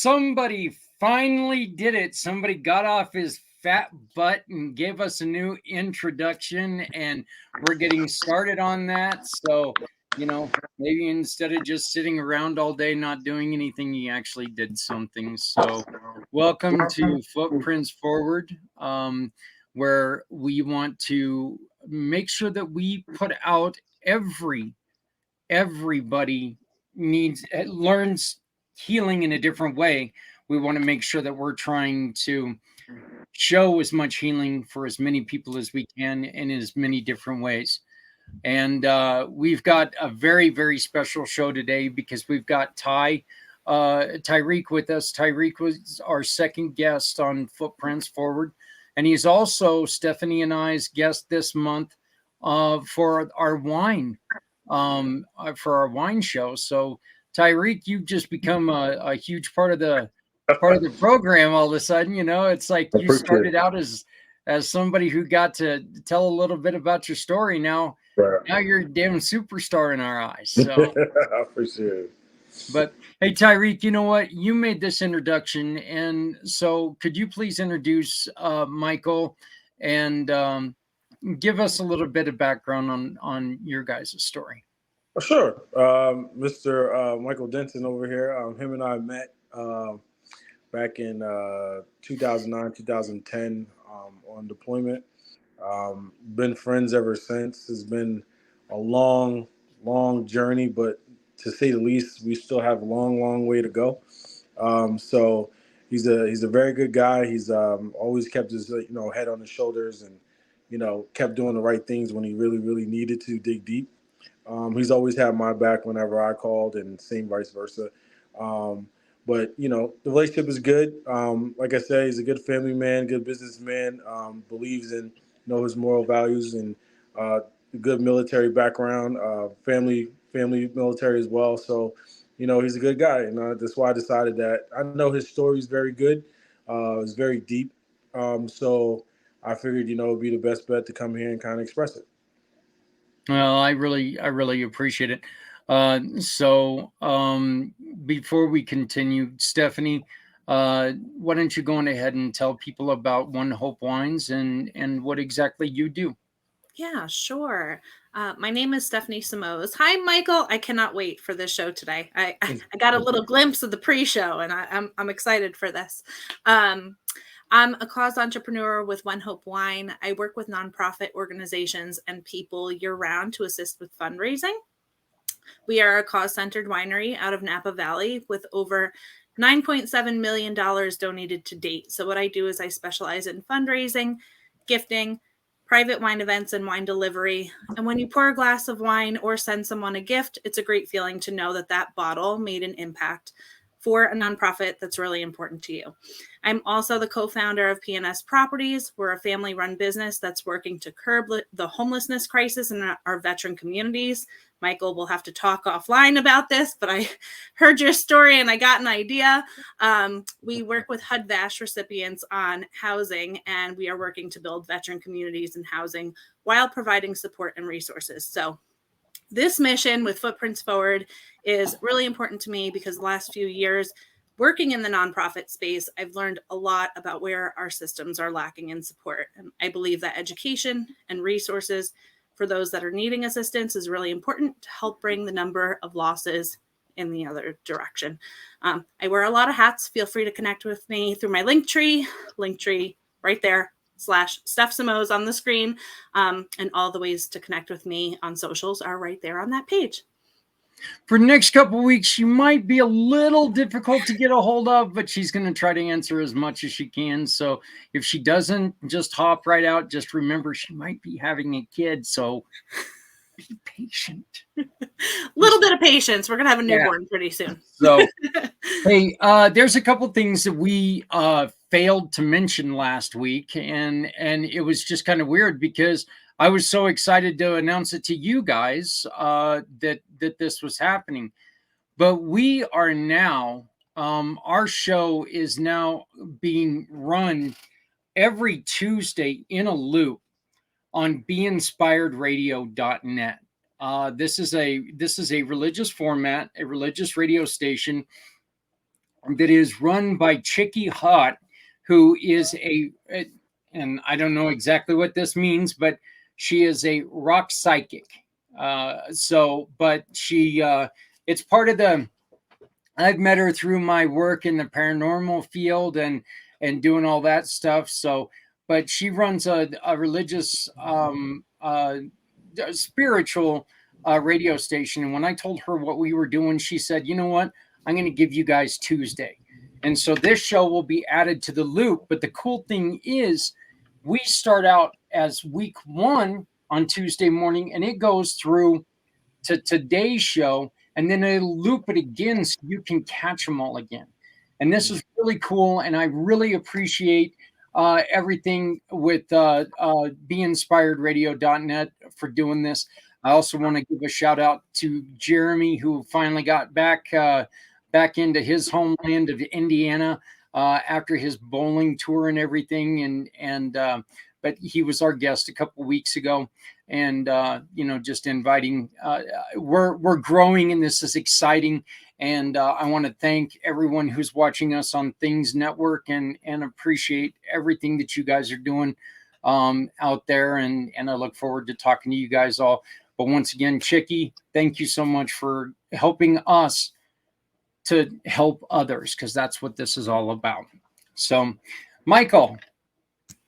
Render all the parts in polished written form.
Somebody finally did it. Somebody got off his fat butt and gave us a new introduction, and we're getting started on that. So, maybe instead of just sitting around all day not doing anything, he actually did something. So, welcome to Footprints Forward, where we want to make sure that we put out everybody learns healing in a different way. We want to make sure that we're trying to show as much healing for as many people as we can in as many different ways. And we've got a very, very special show today because we've got Tyreek with us. Tyreek was our second guest on Footprints Forward. And he's also Stephanie and I's guest this month for our wine show. So Tyreek, you've just become a huge part of the program all of a sudden. It's like you started out as somebody who got to tell a little bit about your story. Now you're a damn superstar in our eyes. So I appreciate it. But hey, Tyreek, you know what? You made this introduction, and so could you please introduce Michael and give us a little bit of background on your guys' story? Sure. Mr. Michael Denton over here, him and I met back in 2009, 2010 on deployment. Been friends ever since. It's been a long, long journey, but to say the least, we still have a long, long way to go. So he's a very good guy. He's always kept his head on his shoulders and kept doing the right things when he really, really needed to dig deep. He's always had my back whenever I called, and same vice versa. But the relationship is good. Like I said, he's a good family man, good businessman. Believes in his moral values and good military background, family military as well. So he's a good guy, and that's why I decided that. I know his story is very good. It's very deep. So I figured it'd be the best bet to come here and kind of express it. Well, I really appreciate it. So before we continue, Stephanie, why don't you go on ahead and tell people about One Hope Wines and what exactly you do? Yeah, sure. My name is Stephanie Simoes. Hi, Michael. I cannot wait for this show today. I got a little glimpse of the pre-show, and I'm excited for this. I'm a cause entrepreneur with One Hope Wine. I work with nonprofit organizations and people year-round to assist with fundraising. We are a cause-centered winery out of Napa Valley with over $9.7 million donated to date. So what I do is I specialize in fundraising, gifting, private wine events, and wine delivery. And when you pour a glass of wine or send someone a gift, it's a great feeling to know that bottle made an impact for a nonprofit that's really important to you. I'm also the co-founder of PNS Properties. We're a family-run business that's working to curb the homelessness crisis in our veteran communities. Michael will have to talk offline about this, but I heard your story and I got an idea. We work with HUD-VASH recipients on housing, and we are working to build veteran communities and housing while providing support and resources. So this mission with Footprints Forward is really important to me because the last few years working in the nonprofit space, I've learned a lot about where our systems are lacking in support. And I believe that education and resources for those that are needing assistance is really important to help bring the number of losses in the other direction. I wear a lot of hats. Feel free to connect with me through my Linktree right there, /Steph Simoes on the screen. And all the ways to connect with me on socials are right there on that page. For the next couple of weeks, she might be a little difficult to get a hold of, but she's going to try to answer as much as she can. So if she doesn't, just hop right out. Just remember, she might be having a kid. So Be patient. Little bit of patience. We're gonna have a Yeah. newborn pretty soon. So, hey, there's a couple things that we failed to mention last week, and it was just kind of weird because I was so excited to announce it to you guys that this was happening. But we are now, our show is now being run every Tuesday in a loop on beinspiredradio.net. This is a religious format, a religious radio station that is run by Chicky Hot, who is and I don't know exactly what this means, but she is a rock psychic. But she, it's part of the. I've met her through my work in the paranormal field and doing all that stuff. So, but she runs a religious, spiritual radio station. And when I told her what we were doing, she said, "You know what? I'm going to give you guys Tuesday." And so this show will be added to the loop. But the cool thing is, we start out as week 1 on Tuesday morning, and it goes through to today's show, and then it'll loop it again so you can catch them all again. And this is really cool, and I really appreciate everything with beinspiredradio.net for doing this. I also want to give a shout out to Jeremy, who finally got back into his homeland of Indiana after his bowling tour and everything, but he was our guest a couple weeks ago, and just inviting. We're growing, and this is exciting. And I want to thank everyone who's watching us on Things Network, and appreciate everything that you guys are doing out there. And I look forward to talking to you guys all. But once again, Chicky, thank you so much for helping us to help others, because that's what this is all about. So, Michael,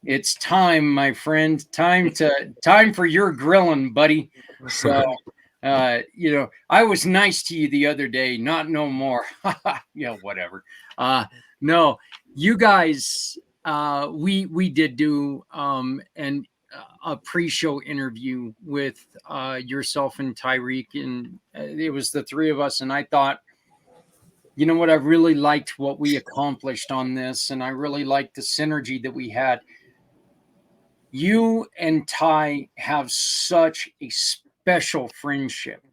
it's time, my friend. Time for your grilling, buddy. So, I was nice to you the other day, not no more. Whatever. No, you guys, we did do a pre-show interview with yourself and Tyreek, and it was the three of us, and I thought, you know what, I really liked what we accomplished on this, and I really liked the synergy that we had. You and Ty have such a special friendship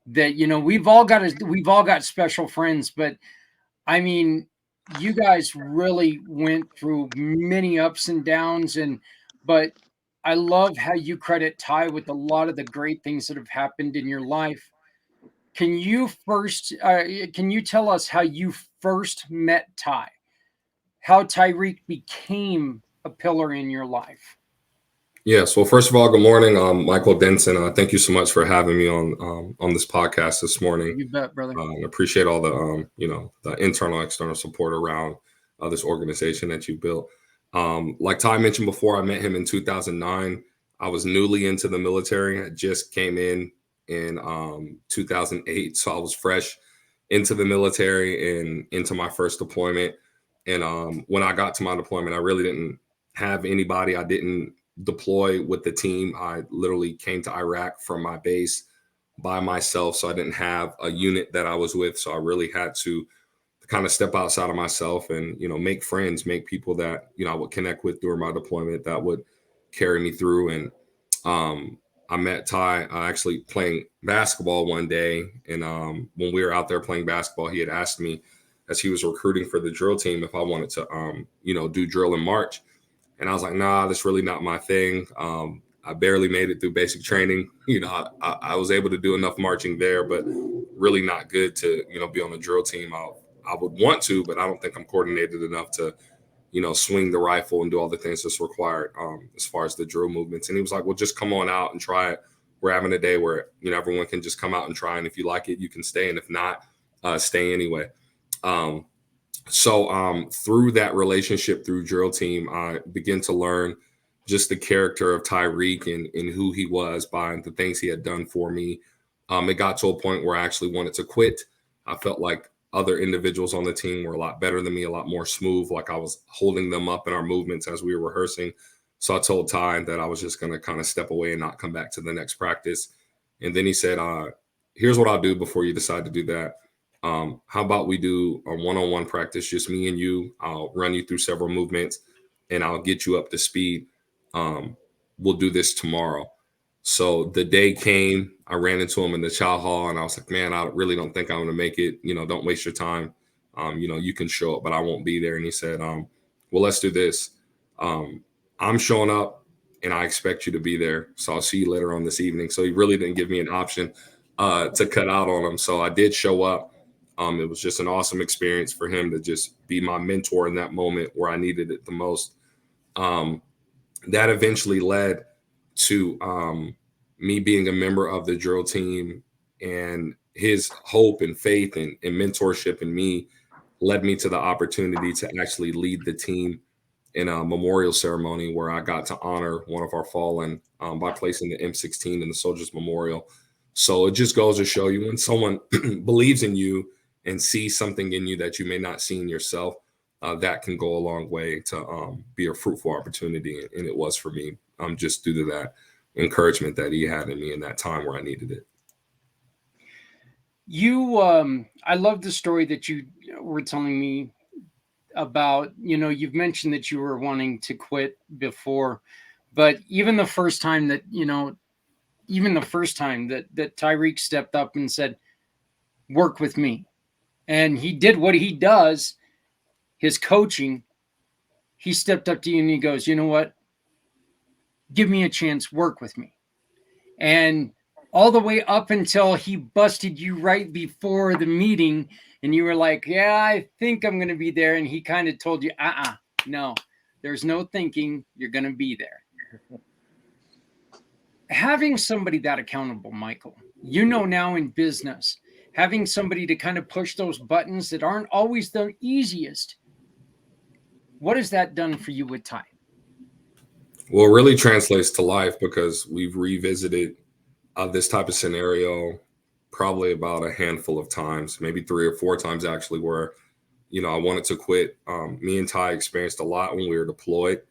that, we've all got special friends, but I mean, you guys really went through many ups and downs, but I love how you credit Ty with a lot of the great things that have happened in your life. Can you tell us how you first met Ty? How Tyreek became a pillar in your life? Yes. Well, first of all, good morning. Michael Denson. Thank you so much for having me on this podcast this morning. You bet, brother. I appreciate all the the internal, external support around this organization that you built. Like Ty mentioned before, I met him in 2009. I was newly into the military. I just came in 2008, so I was fresh into the military and into my first deployment. And when I got to my deployment, I really didn't have anybody. I didn't deploy with the team. I literally came to Iraq from my base by myself, so I didn't have a unit that I was with. So I really had to kind of step outside of myself and make friends, make people that I would connect with during my deployment that would carry me through. And I met Ty actually playing basketball one day, and when we were out there playing basketball, he had asked me, as he was recruiting for the drill team, if I wanted to do drill in March. And I was like, nah, that's really not my thing. I barely made it through basic training. I was able to do enough marching there, but really not good to, be on the drill team. I would want to, but I don't think I'm coordinated enough to, swing the rifle and do all the things that's required as far as the drill movements. And he was like, well, just come on out and try it. We're having a day where, everyone can just come out and try. And if you like it, you can stay. And if not, stay anyway. So through that relationship, through drill team, I began to learn just the character of Tyreek and who he was by the things he had done for me. It got to a point where I actually wanted to quit. I felt like other individuals on the team were a lot better than me, a lot more smooth, like I was holding them up in our movements as we were rehearsing. So I told Ty that I was just going to kind of step away and not come back to the next practice. And then he said, here's what I'll do before you decide to do that. How about we do a one-on-one practice, just me and you? I'll run you through several movements and I'll get you up to speed. We'll do this tomorrow. So the day came, I ran into him in the chow hall and I was like, man, I really don't think I'm going to make it. Don't waste your time. You can show up, but I won't be there. And he said, well, let's do this. I'm showing up and I expect you to be there. So I'll see you later on this evening. So he really didn't give me an option to cut out on him. So I did show up. It was just an awesome experience for him to just be my mentor in that moment where I needed it the most. That eventually led to me being a member of the drill team, and his hope and faith and mentorship in me led me to the opportunity to actually lead the team in a memorial ceremony where I got to honor one of our fallen by placing the M16 in the Soldiers Memorial. So it just goes to show you, when someone believes in you and sees something in you that you may not see in yourself, that can go a long way to be a fruitful opportunity. And it was for me, just due to that encouragement that he had in me in that time where I needed it. I love the story that you were telling me about, you've mentioned that you were wanting to quit before, but even the first time that Tyreek stepped up and said, work with me. And he did what he does, his coaching. He stepped up to you and he goes, you know what? Give me a chance, work with me. And all the way up until he busted you right before the meeting and you were like, yeah, I think I'm going to be there. And he kind of told you, no, there's no thinking, you're going to be there. Having somebody that accountable, Michael, now in business, having somebody to kind of push those buttons that aren't always the easiest. What has that done for you with Ty? Well, it really translates to life, because we've revisited this type of scenario probably about a handful of times, maybe 3 or 4 times actually, where, I wanted to quit. Me and Ty experienced a lot when we were deployed.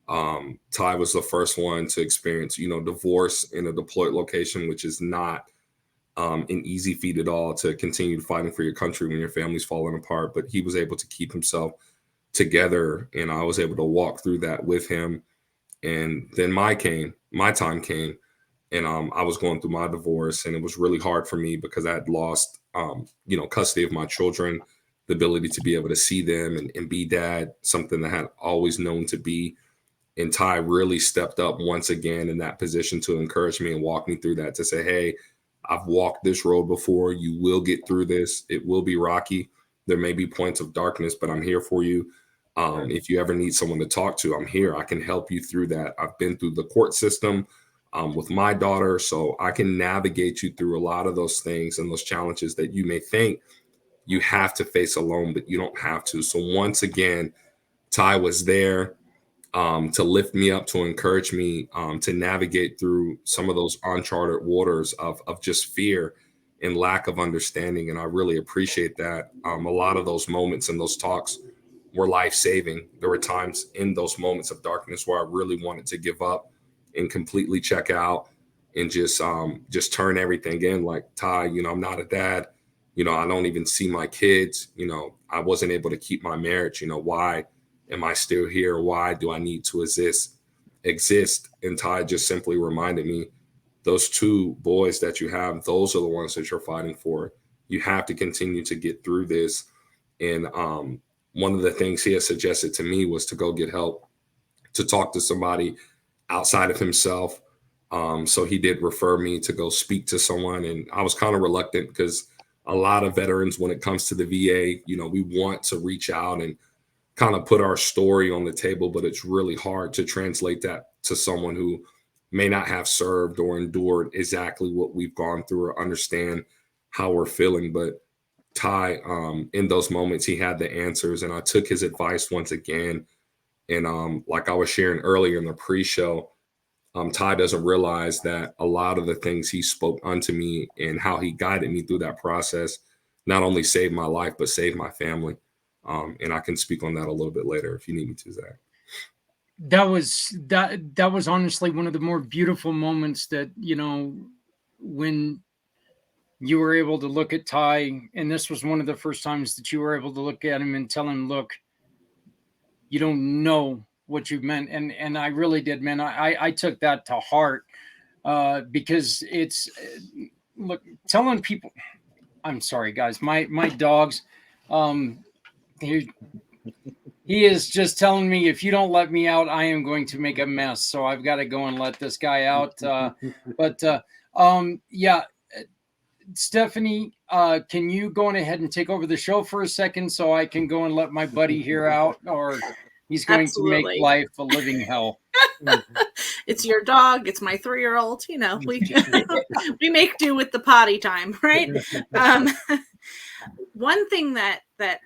Ty was the first one to experience, divorce in a deployed location, which is not an easy feat at all, to continue fighting for your country when your family's falling apart. But he was able to keep himself together, and I was able to walk through that with him. And then my time came, and I was going through my divorce, and it was really hard for me because I had lost, custody of my children, the ability to be able to see them and be dad, something that I had always known to be. And Ty really stepped up once again in that position to encourage me and walk me through that, to say, hey, I've walked this road before. You will get through this. It will be rocky. There may be points of darkness, but I'm here for you. If you ever need someone to talk to, I'm here. I can help you through that. I've been through the court system with my daughter, so I can navigate you through a lot of those things and those challenges that you may think you have to face alone, but you don't have to. So once again, Ty was there to lift me up, to encourage me, to navigate through some of those uncharted waters of just fear and lack of understanding. And I really appreciate that. A lot of those moments and those talks were life-saving. There were times in those moments of darkness where I really wanted to give up and completely check out and just turn everything in. Like, Ty, I'm not a dad. I don't even see my kids. I wasn't able to keep my marriage. Why am I still here? Why do I need to exist? And Ty just simply reminded me, those 2 boys that you have, those are the ones that you're fighting for. You have to continue to get through this. And one of the things he had suggested to me was to go get help, to talk to somebody outside of himself. So he did refer me to go speak to someone. And I was kind of reluctant, because a lot of veterans, when it comes to the VA, we want to reach out and kind of put our story on the table, but it's really hard to translate that to someone who may not have served or endured exactly what we've gone through or understand how we're feeling. But Ty, in those moments, he had the answers, and I took his advice once again. And like I was sharing earlier in the pre-show, Ty doesn't realize that a lot of the things he spoke unto me and how he guided me through that process not only saved my life, but saved my family. And I can speak on that a little bit later if you need me to, Zach. That was honestly one of the more beautiful moments that, when you were able to look at Ty, and this was one of the first times that you were able to look at him and tell him, look, you don't know what you meant. And I really did, man. I took that to heart because it's, look, telling people, I'm sorry, guys, my dogs, he is just telling me, if you don't let me out, I am going to make a mess. So I've got to go and let this guy out. Yeah, Stephanie, can you go on ahead and take over the show for a second so I can go and let my buddy here out, or he's going to make life a living hell. It's your dog. It's my 3-year-old. You know, we make do with the potty time, right? One thing that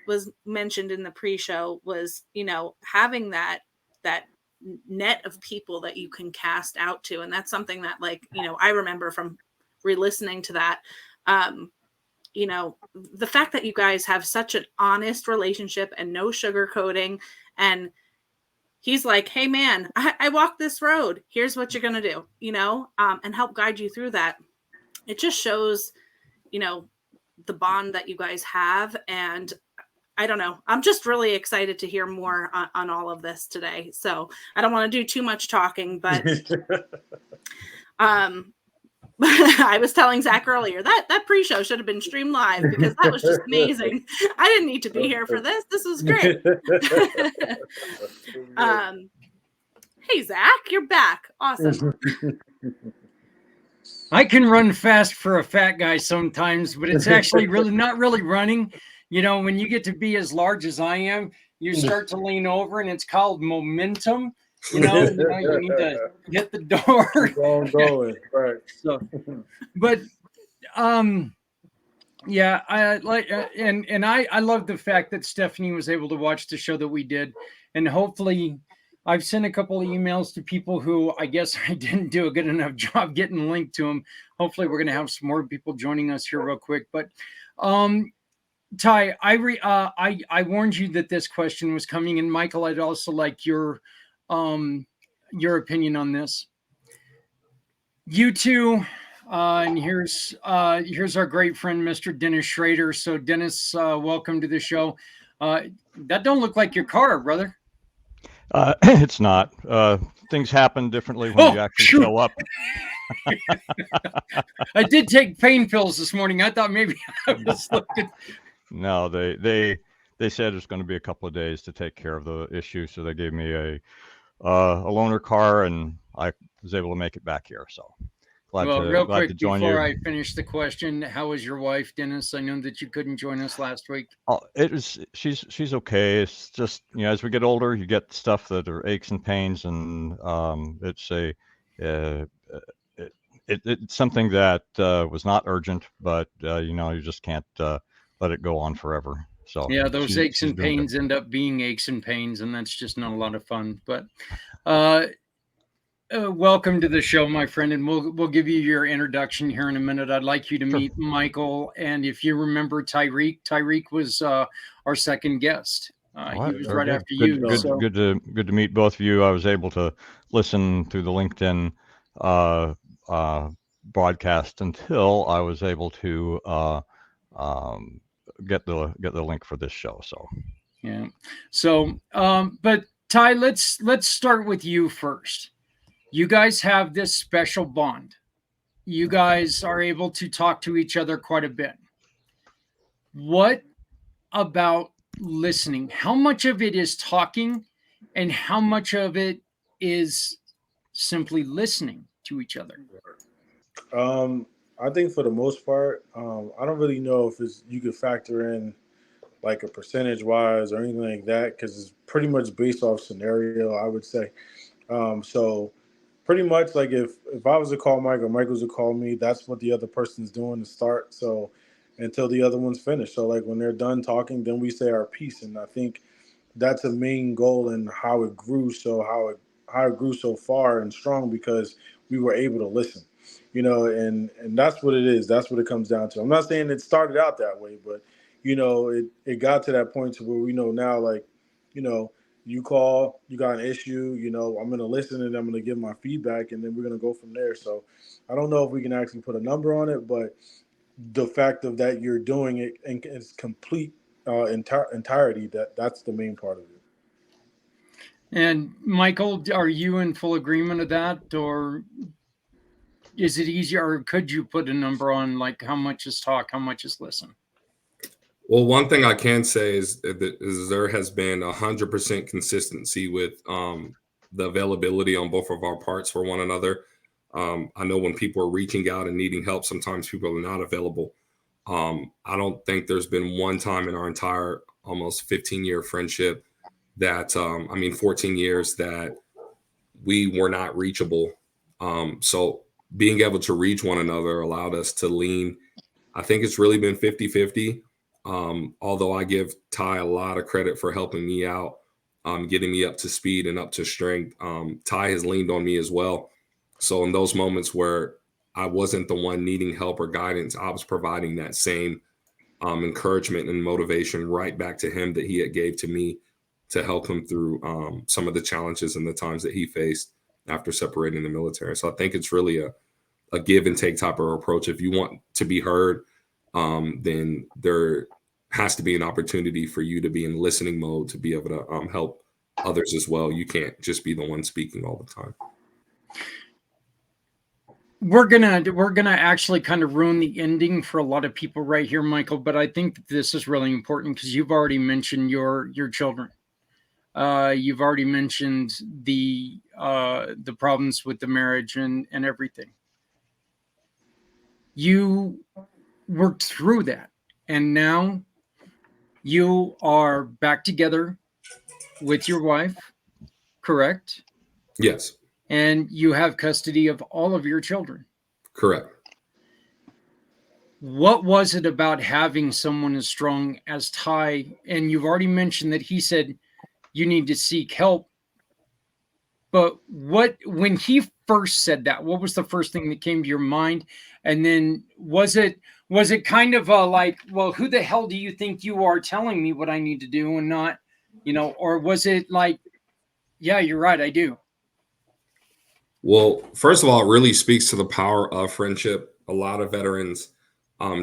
was mentioned in the pre-show was, you know, having that net of people that you can cast out to, and that's something that, like, you know, I remember from re-listening to that. You know, the fact that you guys have such an honest relationship and no sugarcoating, and he's like, hey man, I walked this road, here's what you're gonna do, you know, and help guide you through that. It just shows, you know, the bond that you guys have. And I don't know, I'm just really excited to hear more on all of this today. So I don't want to do too much talking, but I was telling Zach earlier that pre-show should have been streamed live, because that was just amazing. I didn't need to be here for this. This was great. Hey, Zach, you're back. Awesome. I can run fast for a fat guy sometimes, but it's actually really not really running. You know, when you get to be as large as I am, you start to lean over, and it's called momentum. You know, you need to hit the door. Going, right. So, but yeah, I like, and I love the fact that Stephanie was able to watch the show that we did, and hopefully I've sent a couple of emails to people who I guess I didn't do a good enough job getting linked to them. Hopefully we're going to have some more people joining us here real quick. But Ty, I warned you that this question was coming, and Michael, I'd also like your opinion on this. You two, and here's our great friend, Mr. Dennis Schrader. So Dennis, welcome to the show. That don't look like your car, brother. It's not. Things happen differently when you actually show up. I did take pain pills this morning. I thought maybe I was looking. No, they said it's going to be a couple of days to take care of the issue, so they gave me a loaner car, and I was able to make it back here. So real quick, join before you. I finish the question, how is your wife, Dennis? I know that you couldn't join us last week. Oh, she's okay. It's just, you know, as we get older, you get stuff that are aches and pains, and it's something that was not urgent, but you know, you just can't let it go on forever. So yeah, those aches and pains end up being aches and pains, and that's just not a lot of fun. But welcome to the show, my friend, and we'll give you your introduction here in a minute. I'd like you to meet Michael, and if you remember Tyreek was our second guest. He was right after you. Good to meet both of you. I was able to listen to the LinkedIn broadcast until I was able to get the link for this show. So yeah. So but Ty, let's start with you first. You guys have this special bond. You guys are able to talk to each other quite a bit. What about listening? How much of it is talking, and how much of it is simply listening to each other? I think for the most part, I don't really know if you could factor in like a percentage wise or anything like that, because it's pretty much based off scenario, I would say. So pretty much like if I was to call Mike or Mike was to call me, that's what the other person's doing to start. So until the other one's finished. So like when they're done talking, then we say our piece. And I think that's a main goal in how it grew. So how it grew so far and strong, because we were able to listen, you know, and that's what it is. That's what it comes down to. I'm not saying it started out that way, but you know, it got to that point to where we know now, like, you know, You call, you got an issue, I'm going to listen and I'm going to give my feedback, and then we're going to go from there. So I don't know if we can actually put a number on it, but the fact of that you're doing it in its complete entirety, that's the main part of it. And Michael, are you in full agreement of that, or is it easier, or could you put a number on like how much is talk, how much is listen? Well, one thing I can say is there has been 100% consistency with the availability on both of our parts for one another. I know when people are reaching out and needing help, sometimes people are not available. I don't think there's been one time in our entire almost 15-year friendship that, 14 years that we were not reachable. So being able to reach one another allowed us to lean. I think it's really been 50-50. Although I give Ty a lot of credit for helping me out, getting me up to speed and up to strength. Ty has leaned on me as well. So in those moments where I wasn't the one needing help or guidance, I was providing that same encouragement and motivation right back to him that he had gave to me to help him through some of the challenges and the times that he faced after separating the military. So I think it's really a give and take type of approach. If you want to be heard, then there has to be an opportunity for you to be in listening mode to be able to help others as well. You can't just be the one speaking all the time. We're gonna actually kind of ruin the ending for a lot of people right here, Michael. But I think that this is really important because you've already mentioned your children. You've already mentioned the problems with the marriage and everything. You worked through that, and now you are back together with your wife, correct? Yes. And you have custody of all of your children. Correct. What was it about having someone as strong as Ty? And you've already mentioned that he said you need to seek help. But when he first said that, what was the first thing that came to your mind? And then was it kind of like, well, who the hell do you think you are telling me what I need to do and not, or was it like, yeah, you're right, I do? Well, first of all, it really speaks to the power of friendship. A lot of veterans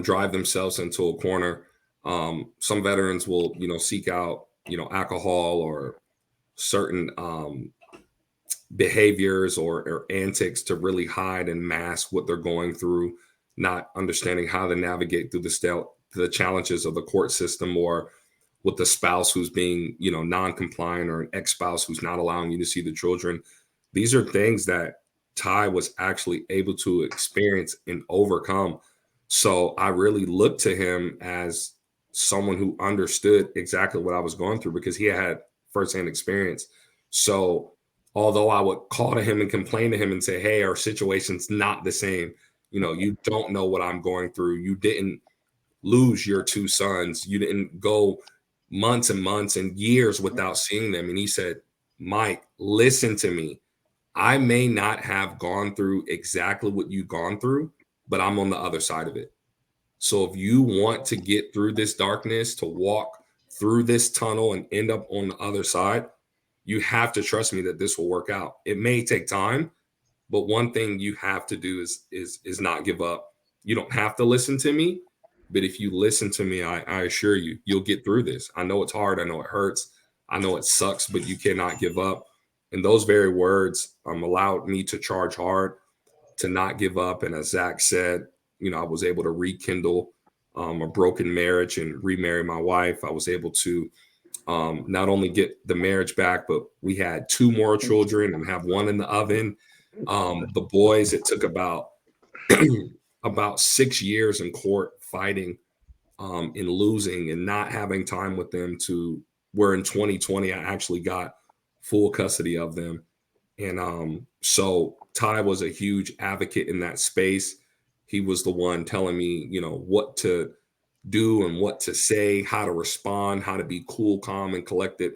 drive themselves into a corner. Some veterans will, seek out, alcohol or certain behaviors or antics to really hide and mask what they're going through, not understanding how to navigate through the challenges of the court system, or with the spouse who's being, non-compliant, or an ex-spouse who's not allowing you to see the children. These are things that Ty was actually able to experience and overcome. So I really looked to him as someone who understood exactly what I was going through because he had firsthand experience. So although I would call to him and complain to him and say, hey, our situation's not the same. You don't know what I'm going through. You didn't lose your two sons. You didn't go months and months and years without seeing them. And he said, Mike, listen to me. I may not have gone through exactly what you've gone through, but I'm on the other side of it. So if you want to get through this darkness, to walk through this tunnel and end up on the other side, you have to trust me that this will work out. It may take time, but one thing you have to do is not give up. You don't have to listen to me, but if you listen to me, I assure you, you'll get through this. I know it's hard. I know it hurts. I know it sucks, but you cannot give up. And those very words allowed me to charge hard, to not give up. And as Zach said, I was able to rekindle a broken marriage and remarry my wife. I was able to not only get the marriage back, but we had 2 more children and have 1 in the oven. The boys, it took about 6 years in court fighting and losing and not having time with them, to where in 2020 I actually got full custody of them. And so Ty was a huge advocate in that space. He was the one telling me, what to do and what to say, how to respond, how to be cool, calm, and collected.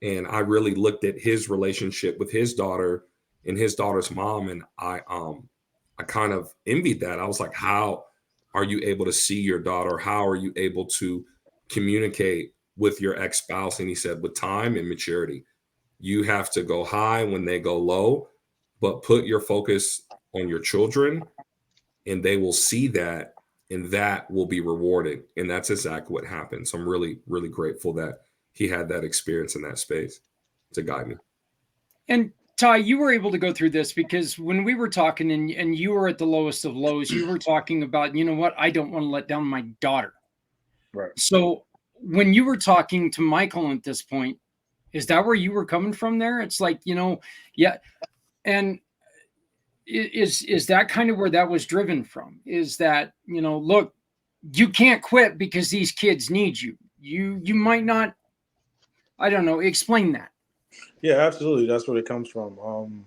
And I really looked at his relationship with his daughter and his daughter's mom, and I kind of envied that. I was like, how are you able to see your daughter? How are you able to communicate with your ex-spouse? And he said, with time and maturity. You have to go high when they go low, but put your focus on your children, and they will see that, and that will be rewarded. And that's exactly what happened. So I'm really, really grateful that he had that experience in that space to guide me. And Ty, you were able to go through this because when we were talking and you were at the lowest of lows, you were talking about, you know what, I don't want to let down my daughter. Right. So when you were talking to Michael at this point, is that where you were coming from there? It's like, you know, yeah. And is that kind of where that was driven from? Is that, you know, look, you can't quit because these kids need you. You might not, I don't know, explain that. Yeah, absolutely. That's where it comes from.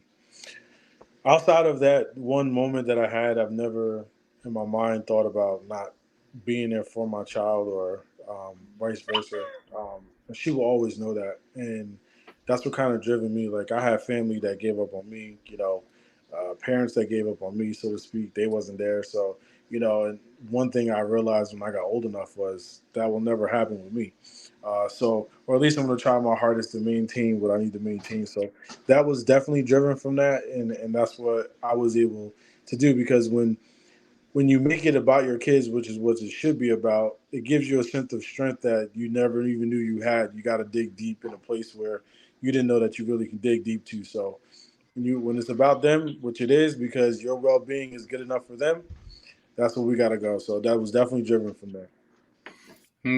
Outside of that one moment that I had, I've never in my mind thought about not being there for my child or vice versa. And she will always know that. And that's what kind of driven me. Like, I have family that gave up on me, parents that gave up on me, so to speak. They wasn't there. So, and one thing I realized when I got old enough was that will never happen with me. Or at least I'm going to try my hardest to maintain what I need to maintain. So that was definitely driven from that. And that's what I was able to do, because when you make it about your kids, which is what it should be about, it gives you a sense of strength that you never even knew you had. You got to dig deep in a place where you didn't know that you really can dig deep to. So when it's about them, which it is, because your well-being is good enough for them, that's where we got to go. So that was definitely driven from there.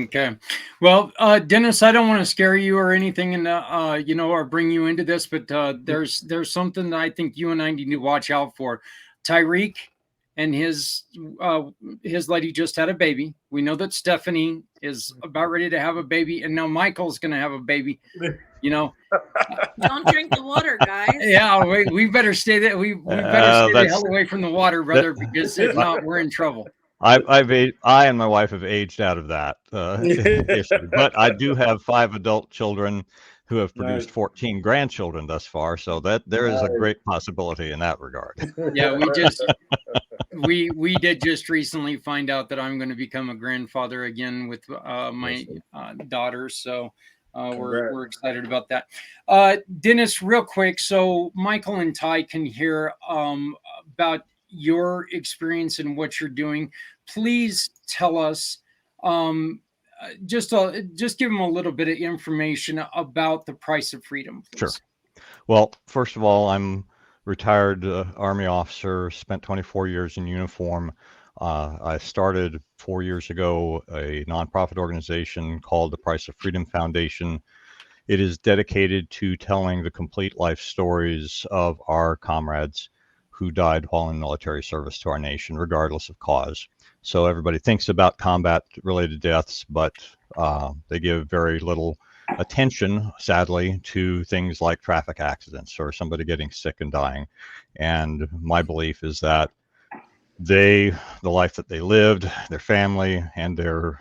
Okay. Well, Dennis, I don't want to scare you or anything, and or bring you into this, but there's something that I think you and I need to watch out for. Tyreek and his lady just had a baby. We know that Stephanie is about ready to have a baby, and now Michael's going to have a baby. Don't drink the water, guys. Yeah, we better stay there. We better stay the hell away from the water, brother, because if not, we're in trouble. I and my wife have aged out of that issue, but I do have 5 adult children who have produced 14 grandchildren thus far, so that there is a great possibility in that regard. Yeah, we did just recently find out that I'm going to become a grandfather again with my daughter, so we're excited about that. Dennis, real quick, so Michael and Ty can hear about your experience and what you're doing. Please tell us, just give them a little bit of information about the Price of Freedom, please. Sure. Well, first of all, I'm retired Army officer, spent 24 years in uniform. I started 4 years ago a nonprofit organization called the Price of Freedom Foundation. It is dedicated to telling the complete life stories of our comrades who died while in military service to our nation, regardless of cause. So everybody thinks about combat-related deaths, but they give very little attention, sadly, to things like traffic accidents or somebody getting sick and dying. And my belief is that the life that they lived, their family, and their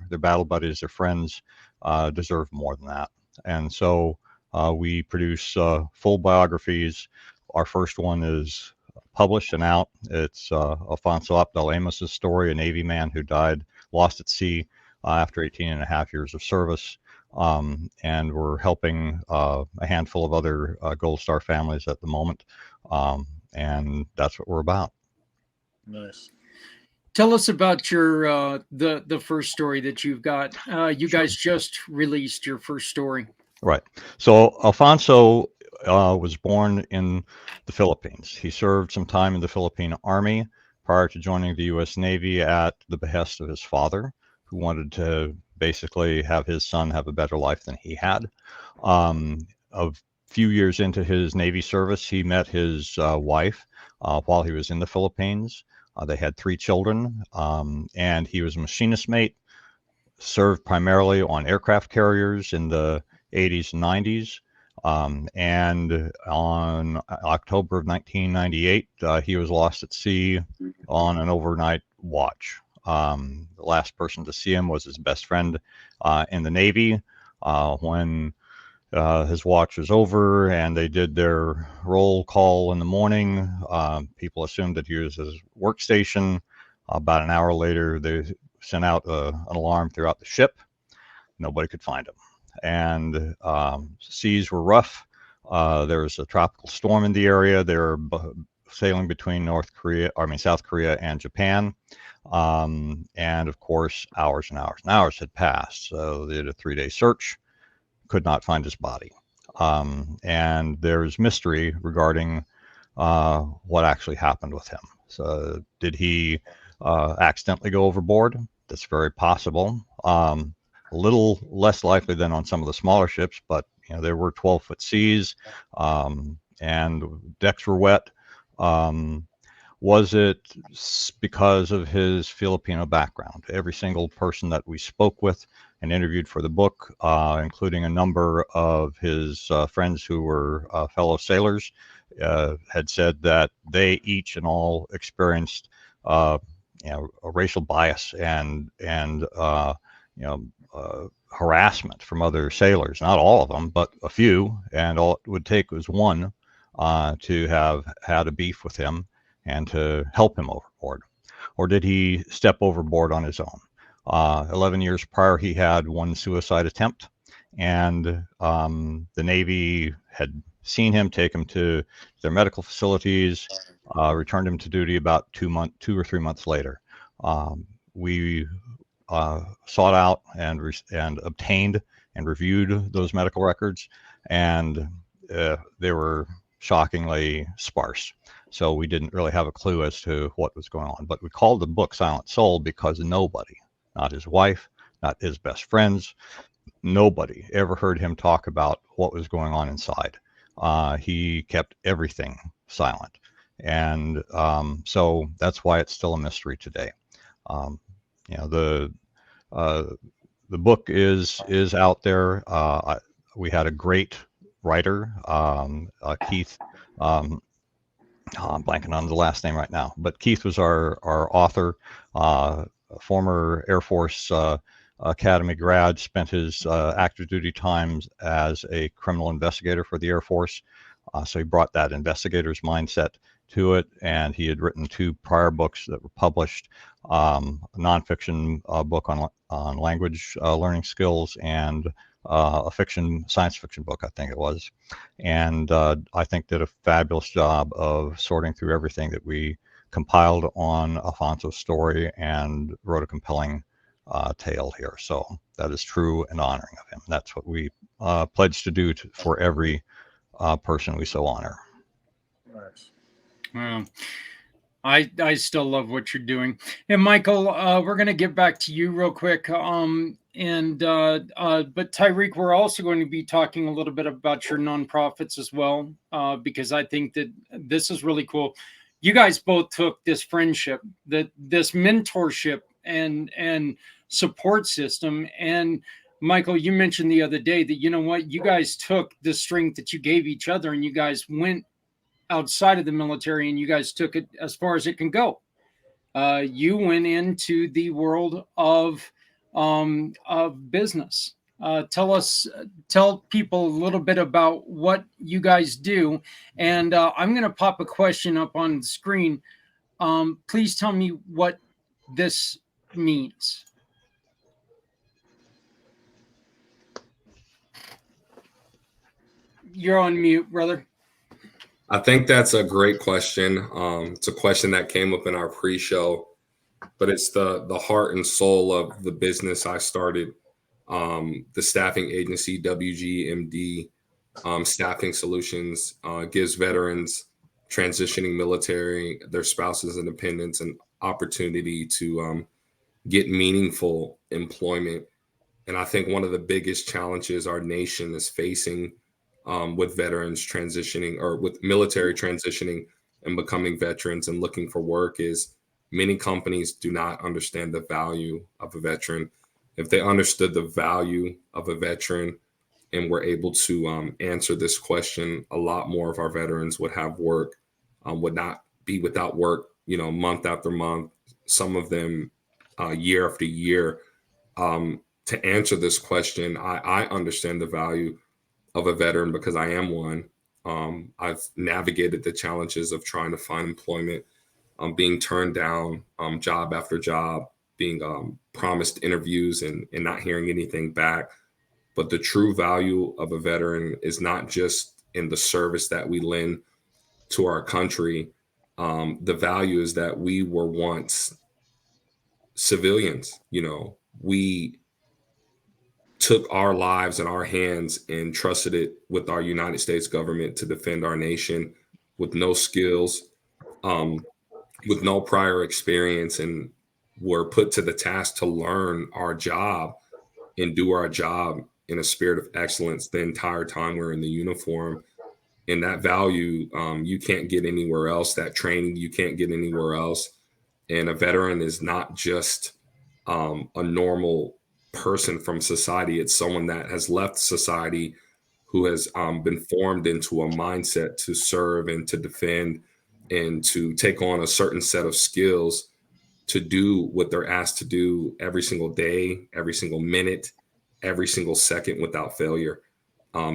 battle buddies, their friends, deserve more than that. And so we produce full biographies. Our first one is published and out. It's Alfonso Abdel Amos's story, a Navy man who died, lost at sea after 18 and a half years of service. And we're helping a handful of other Gold Star families at the moment. And that's what we're about. Nice. Tell us about your the first story that you've got. You guys just released your first story. Right. So Alfonso was born in the Philippines. He served some time in the Philippine Army prior to joining the U.S. Navy at the behest of his father, who wanted to basically have his son have a better life than he had. A few years into his Navy service, he met his wife while he was in the Philippines. They had 3 children, and he was a machinist mate, served primarily on aircraft carriers in the 80s and 90s. And on October of 1998, he was lost at sea on an overnight watch. The last person to see him was his best friend in the Navy. When his watch was over and they did their roll call in the morning, people assumed that he was at his workstation. About an hour later, they sent out an alarm throughout the ship. Nobody could find him. and seas were rough. There was a tropical storm in the area. They were sailing between South Korea and Japan. And of course, hours and hours and hours had passed. So they did a 3-day search, could not find his body. And there's mystery regarding what actually happened with him. So did he accidentally go overboard? That's very possible. A little less likely than on some of the smaller ships, but there were 12-foot seas, and decks were wet. Was it because of his Filipino background? Every single person that we spoke with and interviewed for the book, including a number of his friends who were fellow sailors, had said that they each and all experienced a racial bias and harassment from other sailors. Not all of them, but a few, and all it would take was one to have had a beef with him and to help him overboard. Or did he step overboard on his own? 11 years prior, he had one suicide attempt, and the Navy had seen him, take him to their medical facilities, returned him to duty about 2 or 3 months later. We sought out and obtained and reviewed those medical records, and they were shockingly sparse. So we didn't really have a clue as to what was going on. But we called the book Silent Soul because nobody, not his wife, not his best friends, nobody ever heard him talk about what was going on inside. He kept everything silent. And so that's why it's still a mystery today. The book is out there. We had a great writer, Keith. I'm blanking on the last name right now, but Keith was our author, former Air Force Academy grad, spent his active duty times as a criminal investigator for the Air Force. So he brought that investigator's mindset to it, and he had written 2 prior books that were published, a nonfiction book on language learning skills, and a science fiction book, I think it was. And I think did a fabulous job of sorting through everything that we compiled on Alfonso's story and wrote a compelling tale here. So that is true and honoring of him. That's what we pledge to do for every person we so honor. Nice. Well, I still love what you're doing. And Michael, we're going to get back to you real quick. But Tyreek, we're also going to be talking a little bit about your nonprofits as well, because I think that this is really cool. You guys both took this friendship, this mentorship and support system. And Michael, you mentioned the other day that, you know what, you guys took the strength that you gave each other and you guys went outside of the military and you guys took it as far as it can go. You went into the world of business. Tell people a little bit about what you guys do. And I'm going to pop a question up on the screen. Please tell me what this means. You're on mute, brother. I think that's a great question. It's a question that came up in our pre-show, but it's the heart and soul of the business I started. The staffing agency, WGMD Staffing Solutions, gives veterans transitioning military, their spouses and dependents, an opportunity to get meaningful employment. And I think one of the biggest challenges our nation is facing with veterans transitioning or with military transitioning and becoming veterans and looking for work is many companies do not understand the value of a veteran. If they understood the value of a veteran and were able to answer this question, a lot more of our veterans would have work, would not be without work, month after month, some of them year after year. To answer this question, I understand the value of a veteran because I am one. I've navigated the challenges of trying to find employment, being turned down job after job, being promised interviews and not hearing anything back. But the true value of a veteran is not just in the service that we lend to our country. The value is that we were once civilians. We took our lives in our hands and trusted it with our United States government to defend our nation with no skills, um, with no prior experience, and were put to the task to learn our job and do our job in a spirit of excellence the entire time we're in the uniform. And that value, you can't get anywhere else. That training, you can't get anywhere else. And a veteran is not just a normal person from society. It's someone that has left society, who has been formed into a mindset to serve and to defend and to take on a certain set of skills to do what they're asked to do every single day, every single minute, every single second without failure.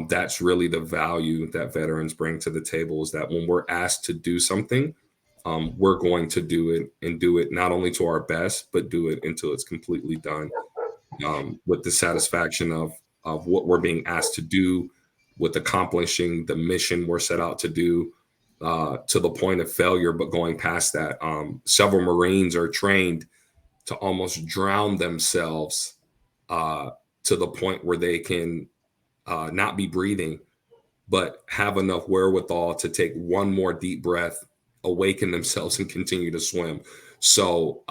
That's really the value that veterans bring to the table, is that when we're asked to do something, we're going to do it, and do it not only to our best, but do it until it's completely done, with the satisfaction of what we're being asked to do, with accomplishing the mission we're set out to do, to the point of failure, but going past that. Several Marines are trained to almost drown themselves, to the point where they can not be breathing, but have enough wherewithal to take one more deep breath, awaken themselves, and continue to swim. So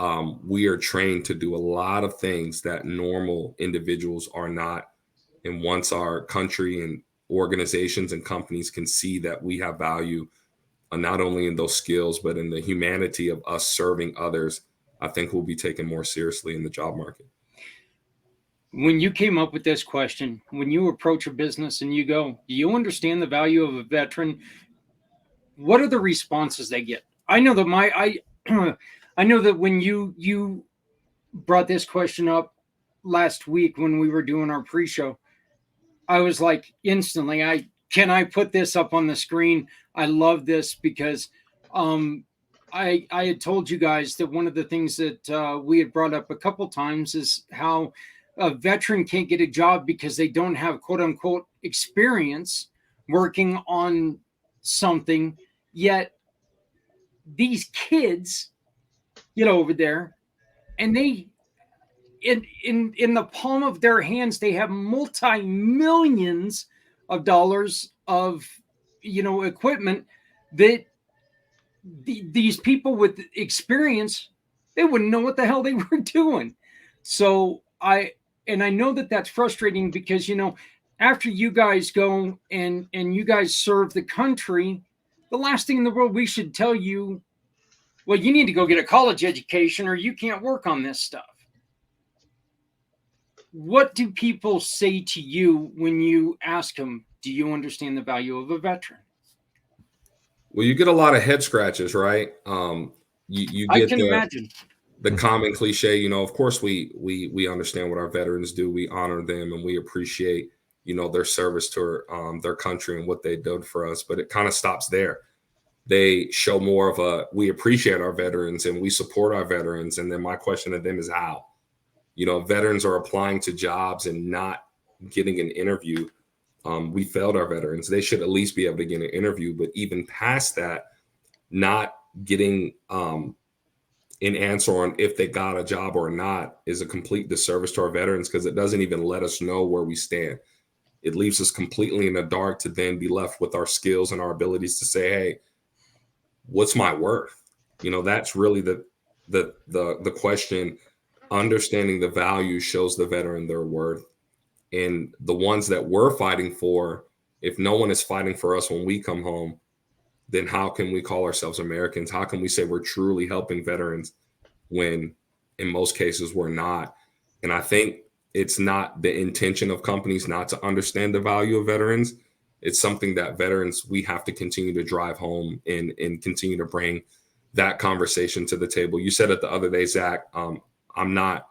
we are trained to do a lot of things that normal individuals are not. And once our country and organizations and companies can see that we have value, not only in those skills, but in the humanity of us serving others, I think we'll be taken more seriously in the job market. When you came up with this question, when you approach a business and you go, do you understand the value of a veteran? What are the responses they get? I know that I know that when you brought this question up last week when we were doing our pre-show, I was like instantly, can I put this up on the screen? I love this because I had told you guys that one of the things that we had brought up a couple times is how a veteran can't get a job because they don't have quote unquote experience working on something. Yet these kids get over there and they in the palm of their hands they have multi-millions of dollars of equipment that these people with experience, they wouldn't know what the hell they were doing. So I know that that's frustrating because after you guys go and you guys serve the country, the last thing in the world we should tell you, well, you need to go get a college education or you can't work on this stuff. What do people say to you when you ask them, do you understand the value of a veteran? Well, you get a lot of head scratches, right? You I get can imagine the common cliche, of course we understand what our veterans do. We honor them and we appreciate, their service to their country and what they did for us. But it kind of stops there. They show more of we appreciate our veterans and we support our veterans. And then my question to them is how? Veterans are applying to jobs and not getting an interview. We failed our veterans. They should at least be able to get an interview. But even past that, not getting an answer on if they got a job or not is a complete disservice to our veterans, because it doesn't even let us know where we stand. It leaves us completely in the dark to then be left with our skills and our abilities to say, hey, what's my worth? That's really the question. Understanding the value shows the veteran their worth. And the ones that we're fighting for, if no one is fighting for us when we come home, then how can we call ourselves Americans? How can we say we're truly helping veterans when in most cases we're not? And I think it's not the intention of companies not to understand the value of veterans. It's something that veterans, we have to continue to drive home and continue to bring that conversation to the table. You said it the other day, Zach, I'm not,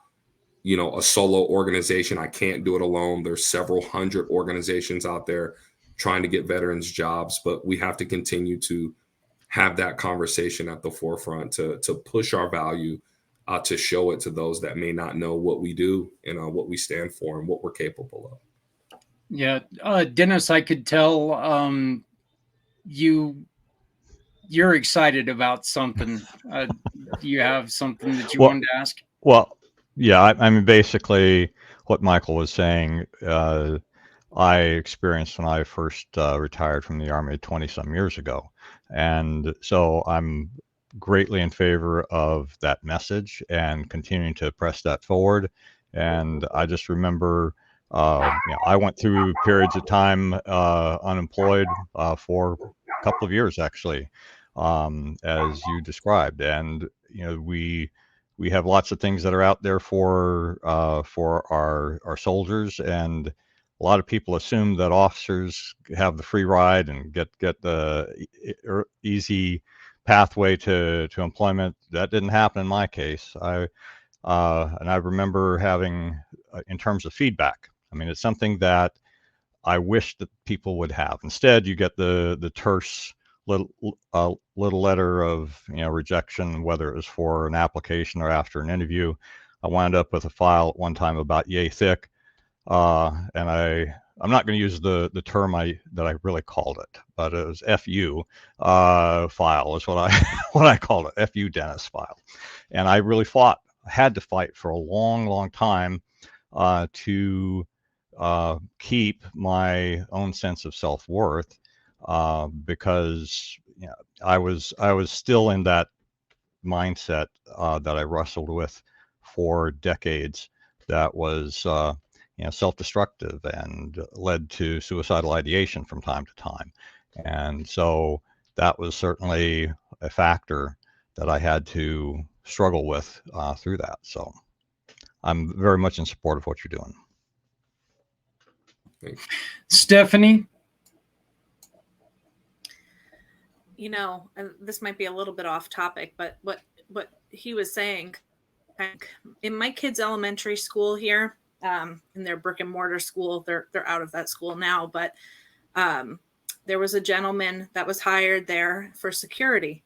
a solo organization. I can't do it alone. There's several hundred organizations out there trying to get veterans jobs, but we have to continue to have that conversation at the forefront to push our value, to show it to those that may not know what we do and what we stand for and what we're capable of. Yeah. Dennis, I could tell you're excited about something. Do you have something that you Well, wanted to ask? well, yeah. I mean, basically, what Michael was saying, I experienced when I first retired from the Army 20 some years ago, and so I'm greatly in favor of that message and continuing to press that forward. And I just remember, I went through periods of time unemployed for a couple of years actually, as you described, and we have lots of things that are out there for our soldiers, and a lot of people assume that officers have the free ride and get the easy pathway to employment. That didn't happen in my case. And I remember having, in terms of feedback, I mean, it's something that I wish that people would have. Instead, you get the terse little letter of rejection, whether it was for an application or after an interview. I wound up with a file at one time about yay thick, and I'm not going to use the term that I really called it, but it was FU file is what I what I called it, FU Dennis file, and I really had to fight for a long time to keep my own sense of self-worth, because I was still in that mindset that I wrestled with for decades, that was self-destructive and led to suicidal ideation from time to time. And so that was certainly a factor that I had to struggle with through that. So I'm very much in support of what you're doing. Stephanie? And this might be a little bit off topic, but what he was saying, in my kids' elementary school here, in their brick and mortar school, they're out of that school now, but there was a gentleman that was hired there for security.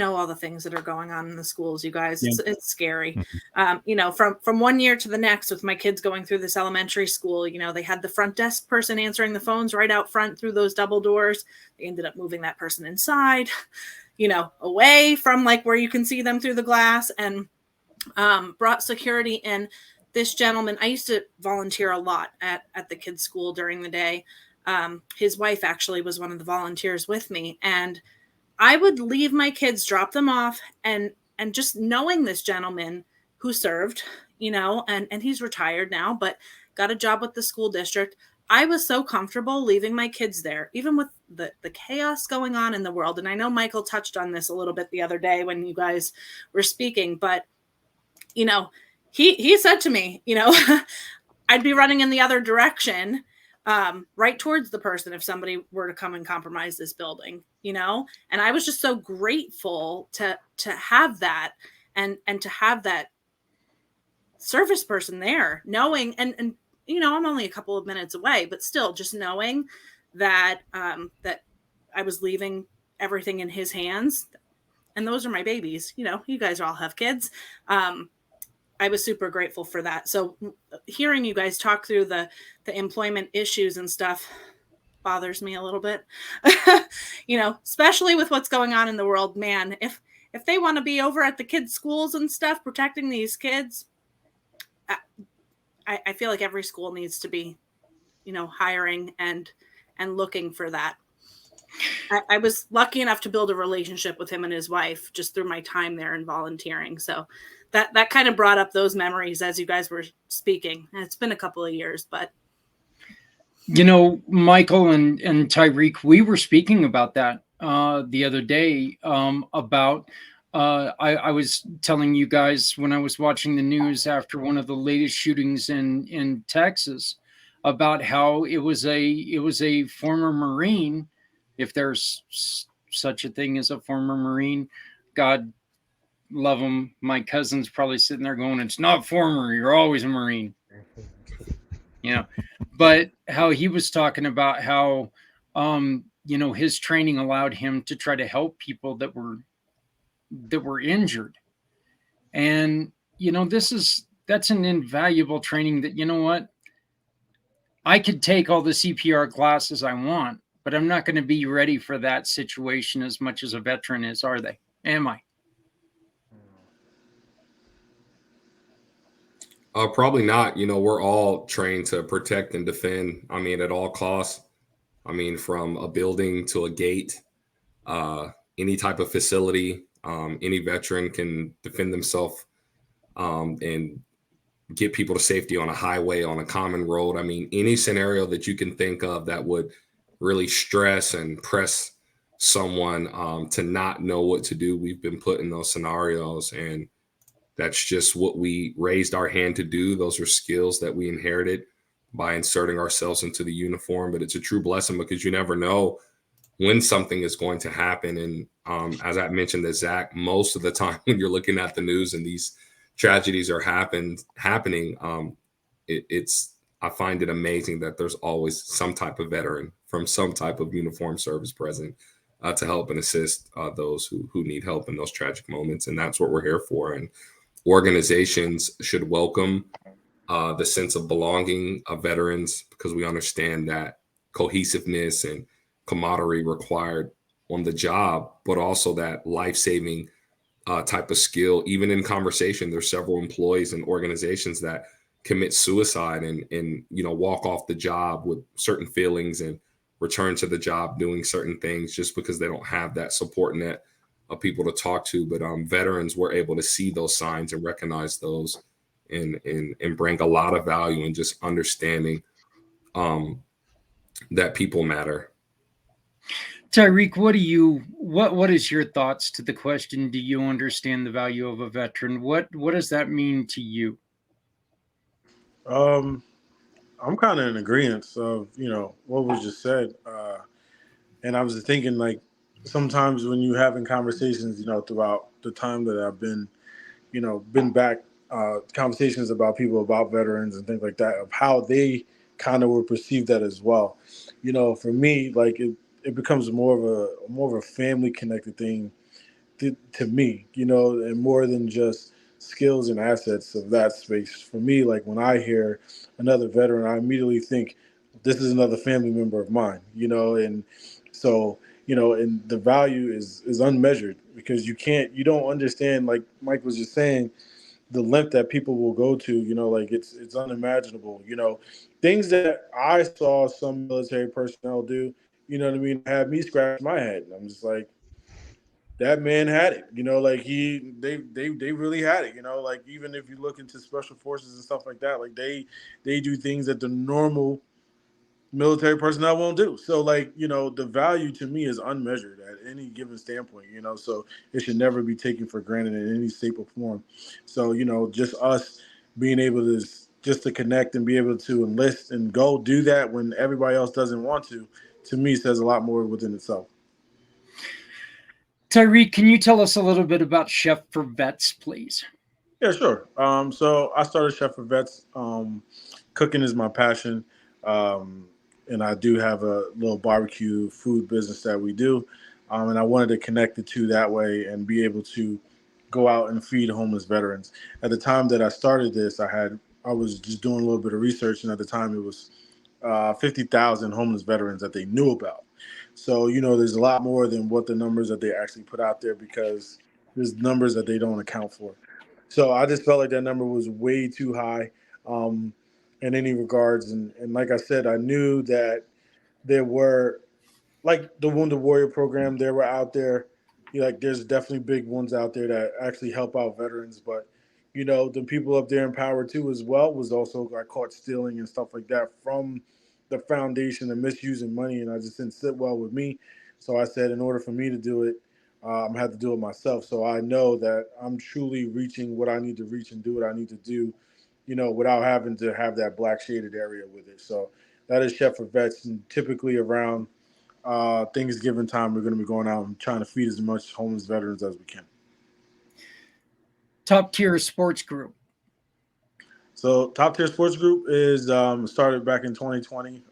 All the things that are going on in the schools, you guys, Yeah. it's scary. Mm-hmm. From one year to the next, with my kids going through this elementary school, they had the front desk person answering the phones right out front through those double doors. They ended up moving that person inside, away from like where you can see them through the glass, and brought security in. This gentleman, I used to volunteer a lot at the kids' school during the day. His wife actually was one of the volunteers with me, and I would leave my kids, drop them off, and just knowing this gentleman who served, and he's retired now, but got a job with the school district. I was so comfortable leaving my kids there, even with the chaos going on in the world. And I know Michael touched on this a little bit the other day when you guys were speaking, but he said to me, I'd be running in the other direction, right towards the person if somebody were to come and compromise this building, and I was just so grateful to have that, and to have that service person there, knowing, and I'm only a couple of minutes away, but still just knowing that that I was leaving everything in his hands. And those are my babies. You guys all have kids. I was super grateful for that. So hearing you guys talk through the employment issues and stuff bothers me a little bit, especially with what's going on in the world, man. If they want to be over at the kids' schools and stuff, protecting these kids, I feel like every school needs to be, hiring and looking for that. I was lucky enough to build a relationship with him and his wife just through my time there and volunteering. So that kind of brought up those memories as you guys were speaking. And it's been a couple of years, but. Michael and Tyreek, we were speaking about that the other day, about I was telling you guys when I was watching the news after one of the latest shootings in Texas, about how it was a former Marine, if there's such a thing as a former Marine. God love him. My cousin's probably sitting there going, "It's not former. You're always a Marine." But how he was talking about how, his training allowed him to try to help people that were injured. And, that's an invaluable training that, I could take all the CPR classes I want, but I'm not going to be ready for that situation as much as a veteran is, are they? Am I? Probably not. You know, we're all trained to protect and defend. I mean, at all costs. I mean, from a building to a gate, any type of facility, any veteran can defend themselves and get people to safety on a highway, on a common road. I mean, any scenario that you can think of that would really stress and press someone to not know what to do. We've been put in those scenarios, and that's just what we raised our hand to do. Those are skills that we inherited by inserting ourselves into the uniform. But it's a true blessing because you never know when something is going to happen. And as I mentioned to Zach, most of the time when you're looking at the news and these tragedies are happening, it's I find it amazing that there's always some type of veteran from some type of uniform service present to help and assist those who need help in those tragic moments. And that's what we're here for. And organizations should welcome the sense of belonging of veterans because we understand that cohesiveness and camaraderie required on the job, but also that life-saving type of skill. Even in conversation, there's several employees and organizations that commit suicide and walk off the job with certain feelings and return to the job doing certain things just because they don't have that support net of people to talk to. But veterans were able to see those signs and recognize those and bring a lot of value in just understanding that people matter. Tyreek, what is your thoughts to the question? Do you understand the value of a veteran? What does that mean to you? I'm kind of in agreement of what was just said, and I was thinking like sometimes when you having conversations, throughout the time that I've been back, conversations about people about veterans and things like that, of how they kind of were perceived that as well. For me, like it becomes more of a family connected thing to me, and more than just skills and assets of that space. For me, like when I hear another veteran, I immediately think this is another family member of mine, and so, and the value is unmeasured because you don't understand, like Mike was just saying, the length that people will go to, like it's unimaginable, things that I saw some military personnel do, you know what I mean, have me scratch my head. I'm just like, that man had it, like they really had it, like even if you look into special forces and stuff like that, like they do things that the normal military personnel won't do. So like, the value to me is unmeasured at any given standpoint, so it should never be taken for granted in any shape or form. So, just us being able to just to connect and be able to enlist and go do that when everybody else doesn't want to me says a lot more within itself. Tyreek, can you tell us a little bit about Chef for Vets, please? Yeah, sure. So I started Chef for Vets. Cooking is my passion, um, and I do have a little barbecue food business that we do, and I wanted to connect the two that way and be able to go out and feed homeless veterans. At the time that I started this, I was just doing a little bit of research, and at the time it was 50,000 homeless veterans that they knew about. So there's a lot more than what the numbers that they actually put out there because there's numbers that they don't account for. So I just felt like that number was way too high um, in any regards. And like I said, I knew that there were, like the Wounded Warrior program, they were out there. Like there's definitely big ones out there that actually help out veterans. But, the people up there in Power too as well was also got caught stealing and stuff like that from the foundation and misusing money. And I just didn't sit well with me. So I said, in order for me to do it, I'm gonna have to do it myself. So I know that I'm truly reaching what I need to reach and do what I need to do, without having to have that black shaded area with it. So that is Chef for Vets, and typically around Thanksgiving time, we're going to be going out and trying to feed as much homeless veterans as we can. Top Tier Sports Group. So Top Tier Sports Group is started back in 2020.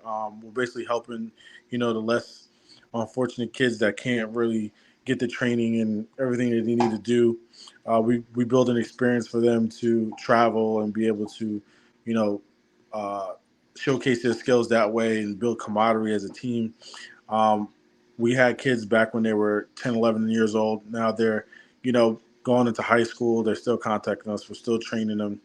We're basically helping, the less unfortunate kids that can't really get the training and everything that they need to do. We build an experience for them to travel and be able to, you know, uh, showcase their skills that way and build camaraderie as a team. We had kids back when they were 10, 11 years old. Now they're, going into high school. They're still contacting us. We're still training them.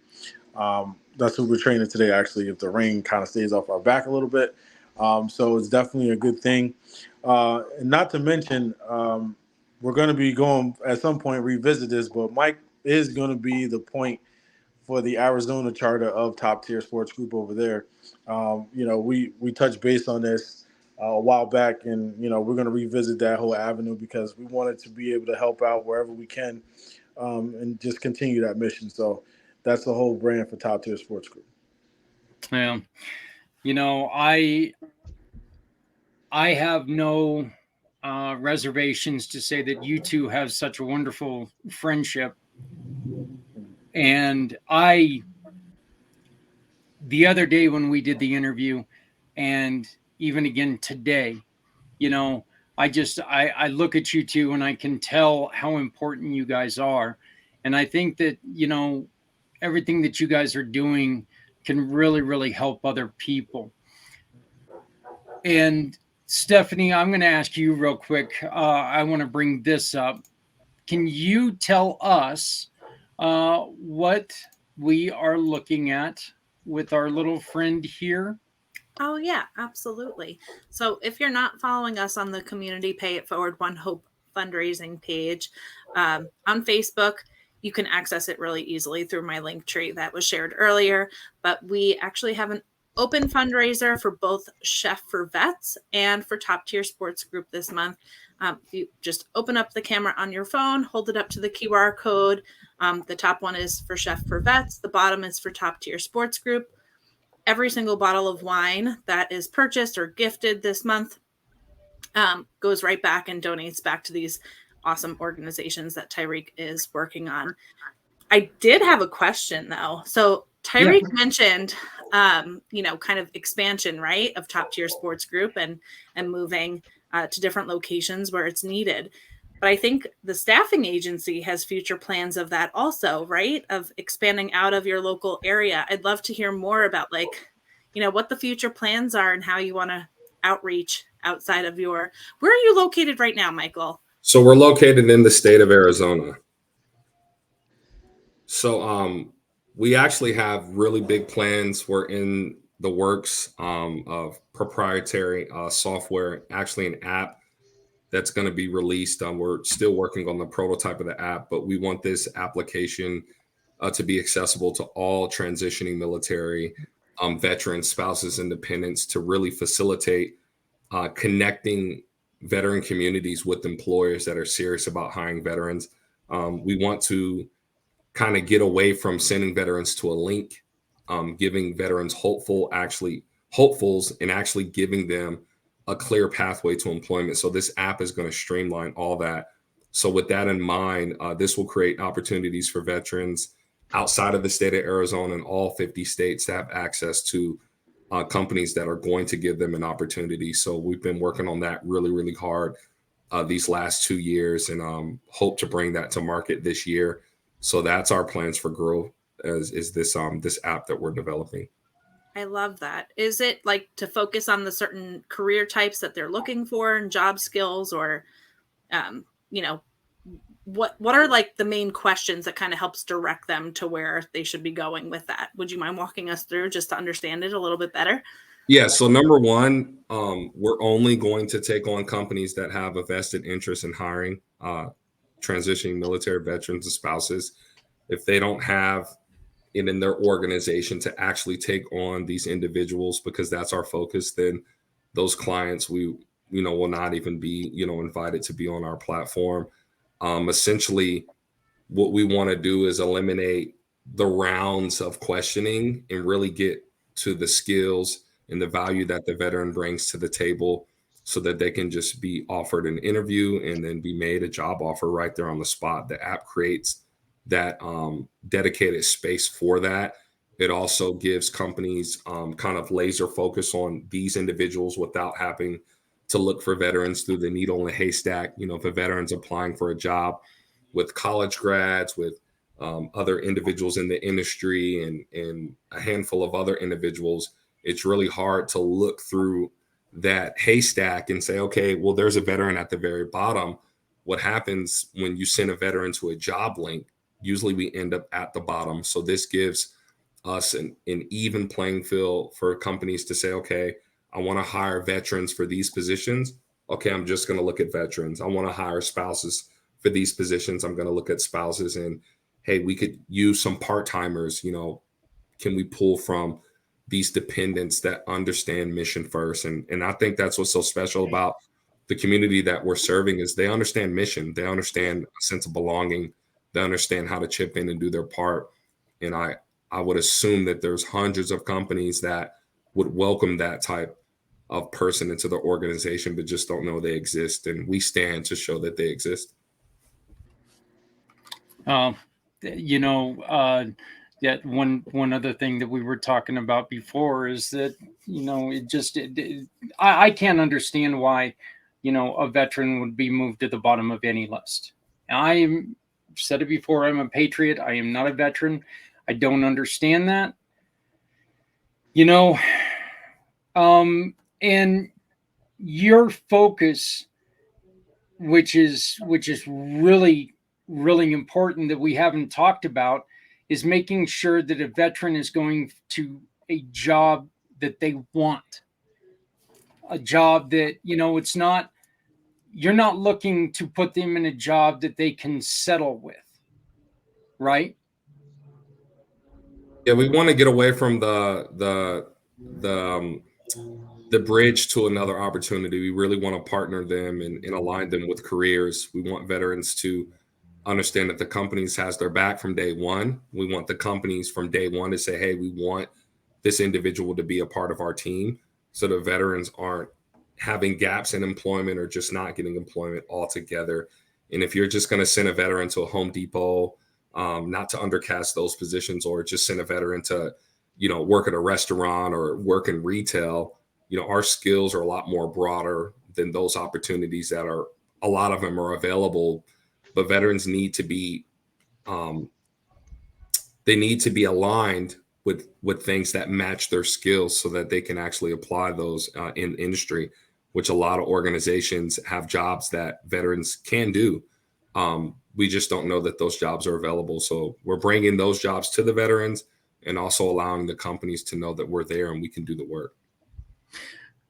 That's what we're training today, actually, if the rain kind of stays off our back a little bit. So it's definitely a good thing. And not to mention, we're going to be going at some point revisit this, but Mike is going to be the point for the Arizona charter of Top Tier Sports Group over there. We touched base on this a while back, and we're going to revisit that whole avenue because we wanted to be able to help out wherever we can, and just continue that mission. So that's the whole brand for Top Tier Sports Group. Yeah, I have no reservations to say that you two have such a wonderful friendship. And the other day when we did the interview, and even again today, I look at you two and I can tell how important you guys are. And I think that, everything that you guys are doing can really, really help other people. And Stephanie, I'm going to ask you real quick. I want to bring this up. Can you tell us what we are looking at with our little friend here? Oh, yeah, absolutely. So if you're not following us on the Community Pay It Forward One Hope fundraising page on Facebook, you can access it really easily through my link tree that was shared earlier. But we actually have an open fundraiser for both Chef for Vets and for Top Tier Sports Group this month. You just open up the camera on your phone, hold it up to the QR code. The top one is for Chef for Vets. The bottom is for Top Tier Sports Group. Every single bottle of wine that is purchased or gifted this month goes right back and donates back to these awesome organizations that Tyreek is working on. I did have a question, though. So Tyreek mentioned, kind of expansion, right, of Top Tier Sports Group and moving to different locations where it's needed. But I think the staffing agency has future plans of that also, right? Of expanding out of your local area. I'd love to hear more about what the future plans are and how you want to outreach outside of where are you located right now, Michael? So we're located in the state of Arizona. So we actually have really big plans. We're in the works of proprietary software, actually an app that's going to be released. We're still working on the prototype of the app, but we want this application to be accessible to all transitioning military veterans, spouses, and dependents to really facilitate connecting veteran communities with employers that are serious about hiring veterans. We want to kind of get away from sending veterans to a link, giving veterans hopefuls and actually giving them a clear pathway to employment. So this app is going to streamline all that. So with that in mind, this will create opportunities for veterans outside of the state of Arizona and all 50 states to have access to companies that are going to give them an opportunity. So we've been working on that really, really hard these last 2 years and hope to bring that to market this year. So that's our plans for growth is this app that we're developing. I love that. Is it like to focus on the certain career types that they're looking for and job skills, or, what are like the main questions that kind of helps direct them to where they should be going with that? Would you mind walking us through just to understand it a little bit better? Yeah. So number one, we're only going to take on companies that have a vested interest in hiring transitioning military veterans and spouses. If they don't have it in their organization to actually take on these individuals, because that's our focus, then those clients will not even be invited to be on our platform. Essentially, what we want to do is eliminate the rounds of questioning and really get to the skills and the value that the veteran brings to the table, so that they can just be offered an interview and then be made a job offer right there on the spot. The app creates that dedicated space for that. It also gives companies kind of laser focus on these individuals without having to look for veterans through the needle in the haystack. If a veteran's applying for a job with college grads, with other individuals in the industry and a handful of other individuals, it's really hard to look through that haystack and say, okay, well, there's a veteran at the very bottom. What happens when you send a veteran to a job link? Usually we end up at the bottom. So this gives us an even playing field for companies to say, okay, I want to hire veterans for these positions. Okay, I'm just going to look at veterans. I want to hire spouses for these positions. I'm going to look at spouses, and hey, we could use some part-timers. Can we pull from these dependents that understand mission first? And I think that's what's so special about the community that we're serving is they understand mission. They understand a sense of belonging. They understand how to chip in and do their part. And I would assume that there's hundreds of companies that would welcome that type of person into their organization, but just don't know they exist. And we stand to show that they exist. You know, that one other thing that we were talking about before is that I can't understand why a veteran would be moved to the bottom of any list. I've said it before, I'm a patriot. I am not a veteran. I don't understand that. And your focus, which is really, really important that we haven't talked about, is making sure that a veteran is going to a job that they want, a job that, it's not, you're not looking to put them in a job that they can settle with, right? Yeah, we want to get away from the bridge to another opportunity. We really want to partner them and align them with careers. We want veterans to understand that the companies has their back from day one. We want the companies from day one to say, hey, we want this individual to be a part of our team, so the veterans aren't having gaps in employment or just not getting employment altogether. And if you're just going to send a veteran to a Home Depot, not to undercast those positions, or just send a veteran to, work at a restaurant or work in retail, our skills are a lot more broader than those opportunities that are, a lot of them are available, but veterans need to be, they need to be aligned with things that match their skills so that they can actually apply those in industry, which a lot of organizations have jobs that veterans can do. We just don't know that those jobs are available. So we're bringing those jobs to the veterans and also allowing the companies to know that we're there and we can do the work.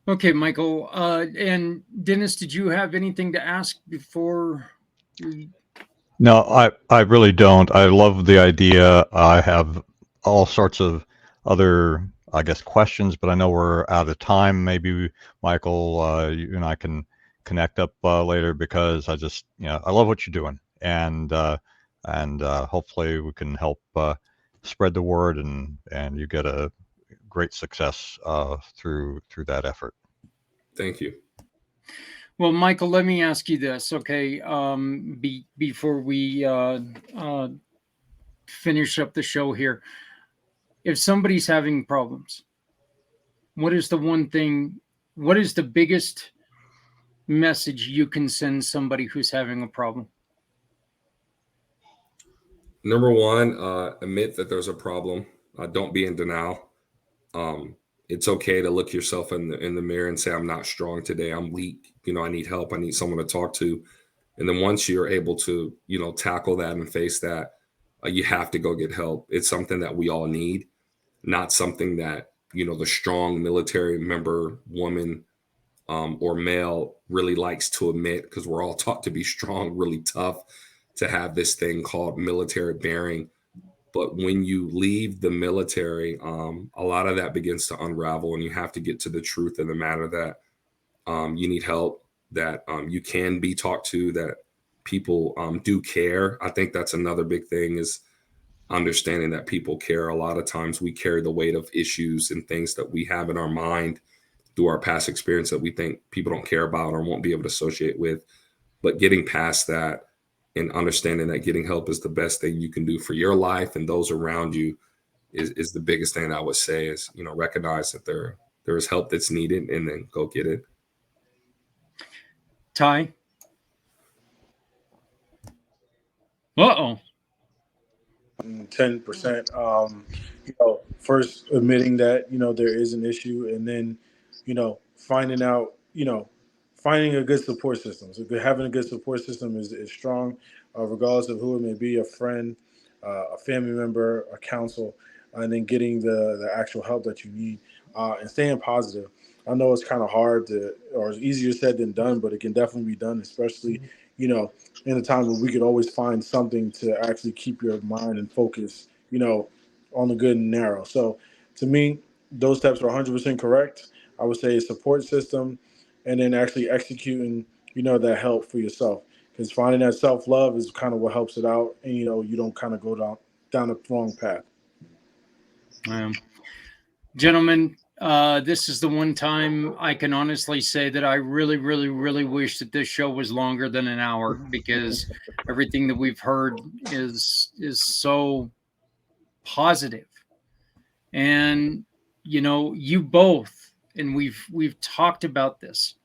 Okay, Michael. And Dennis, did you have anything to ask before? No, I really don't. I love the idea. I have all sorts of other, I guess, questions, but I know we're out of time. Maybe, Michael, you and I can connect up later, because I just, I love what you're doing. And hopefully we can help spread the word, and you get a great success through that effort. Thank you. Well, Michael, let me ask you this, okay? Before we finish up the show here, if somebody's having problems, what is the one thing? What is the biggest message you can send somebody who's having a problem? Number one, admit that there's a problem. Don't be in denial. It's okay to look yourself in the mirror and say, I'm not strong today. I'm weak. I need help. I need someone to talk to. And then once you're able to, tackle that and face that, you have to go get help. It's something that we all need, not something that, the strong military member, woman, or male really likes to admit, because we're all taught to be strong, really tough, to have this thing called military bearing. But when you leave the military, a lot of that begins to unravel, and you have to get to the truth of the matter that you need help, that you can be talked to, that people do care. I think that's another big thing, is understanding that people care. A lot of times we carry the weight of issues and things that we have in our mind through our past experience that we think people don't care about or won't be able to associate with. But getting past that and understanding that getting help is the best thing you can do for your life and those around you is the biggest thing I would say, is, recognize that there is help that's needed, and then go get it. Ty? Uh-oh. 110%. First admitting that, there is an issue, and then, finding out, finding a good support system. So having a good support system is strong, regardless of who it may be, a friend, a family member, a counsel, and then getting the actual help that you need, and staying positive. I know it's kind of hard or it's easier said than done, but it can definitely be done, especially, in a time where we could always find something to actually keep your mind and focus, on the good and narrow. So to me, those steps are 100% correct. I would say a support system, and then actually executing, that help for yourself. Because finding that self-love is kind of what helps it out, and, you don't kind of go down the wrong path. Gentlemen, this is the one time I can honestly say that I really, really, really wish that this show was longer than an hour, because everything that we've heard is so positive. And you both, and we've talked about this.